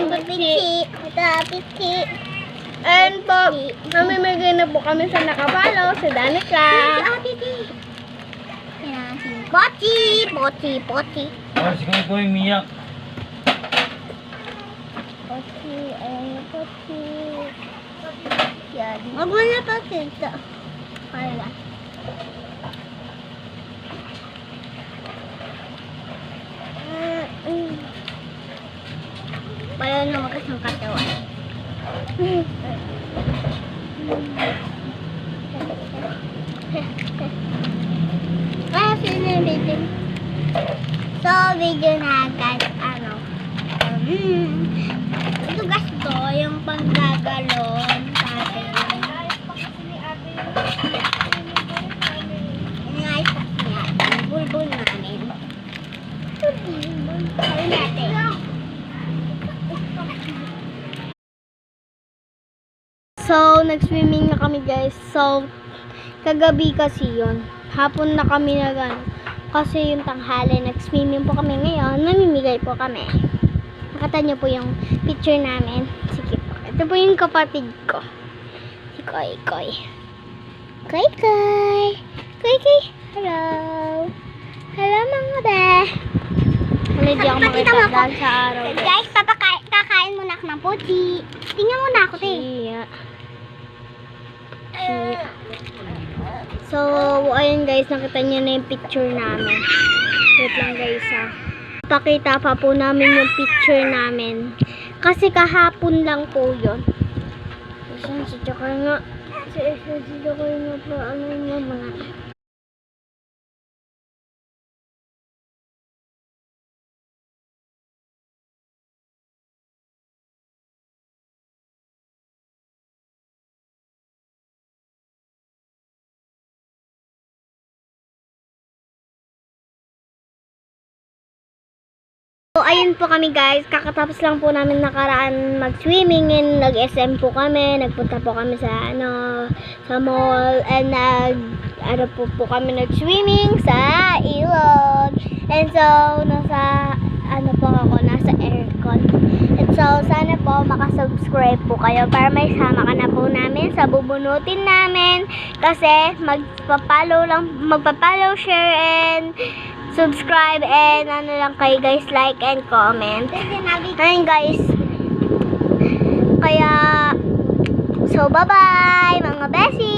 Pichi. Ito, Pichi. And po, mamimigay na po kami sa nakapalo, si Danica. Pochi. Pochi. Pochi. Oh, si Kuya po yung miyak. Pochi. Ayan, Pochi. Yan. Wag mo na Pochi. Ito. Wala. Wala na makasang katawan. Video. So, video na agad, ito gasto, yung panggagalon sa atin. Inayos niya, bulbul namin. Sabi natin. So, nag-swimming na kami guys. So, kagabi kasi yun. Hapon na kami kasi yung tanghali, nag-swimming po kami ngayon. Namimigay po kami. Nakita niyo po yung picture namin. Sige po. Ito po yung kapatid ko. Si Koy Koy. Koy Koy. Koy Koy. Hello. Hello mga be. Hindi ako makita dahil sa araw. Guys, kakain muna ako ng puti. Tingnan mo na ako, te. So, ayun guys, nakita niyo na yung picture namin. Wait lang guys Pakita pa po namin yung picture namin. Kasi kahapon lang po yun. Si Joker nga. Si Joker nga po. Ano nga mga. So, ayun po kami guys, kakatapos lang po namin nakaraan mag-swimming and nag-SM po kami, nagpunta po kami sa sa mall and po kami nag-swimming sa ilog. And so, nasa aircon. And so, sana po makasubscribe po kayo para may sama ka na po namin sa bubunutin namin kasi magpa-follow, share and subscribe and lang kayo guys, like and comment. Ayun guys. Kaya, so bye bye mga beshi!